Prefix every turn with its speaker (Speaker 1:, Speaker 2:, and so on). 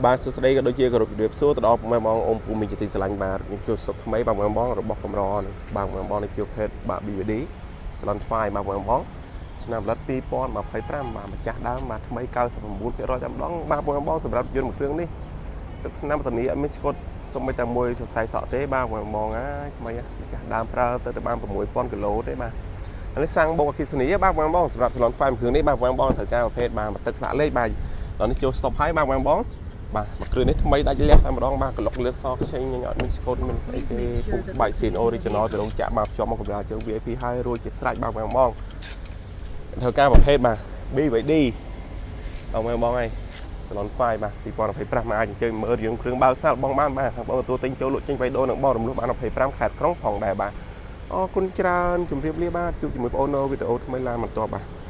Speaker 1: បាទសួស្តីក៏ដូចជាគោរពជម្រាបសួរទៅដល់ពុកម៉ែបងអូនពូមីងជាទីស្រឡាញ់បាទខ្ញុំជួបសុខថ្មីបាទបងរបស់កម្រនេះបាទបងនេះជួបភេទបាទ BVD Salon 5បាទបងឆ្នាំផលិត2025បាទម្ចាស់ដើមបាទថ្មី 99%តែម្ដងបាទបងសម្រាប់យន្តមួយគ្រឿងនេះទឹកឆ្នាំធានាអត់មានស្កុតសុំតែមួយសរសៃសក់ទេបាទបងហើយថ្មីម្ចាស់ដើមប្រើទៅបាន 6000 គីឡូទេបាទនេះសាំងបូកអគ្គិសនីបាទបងសម្រាប់ Salon 5 គ្រឿងនេះបាទបងត្រូវការប្រភេទបាទទឹកផ្លាកលេខបាទដល់នេះចូល stop ហើយបាទបងបាទមួយគ្រឿងនេះថ្មីដាច់លះតែម្ដងបាទក្លុកលឿនសខ្ចីញអត់មានស្កូតមានអីទេពុកស្បែកស៊ីន original ទៅរោងចក្របាទភ្ជាប់មកកម្រាលជើង VIP ហើយរួចជាស្រេចបាទបងធ្វើការប្រភេទបាទ BVD បងហើយ Salon 5បាទ2025មកអាចអញ្ជើញមើលរឿងគ្រឿងបើកសាលបងបានបាទបងទទួលទិញចូលលក់ចេញបៃដូរនឹងបងរំលោះបាន25ខែក្រុងផងដែរបាទអរគុណច្រើនជម្រាបលាបាទជួបជាមួយបងអូននៅវីដេអូថ្មីឡើងបន្តបាទ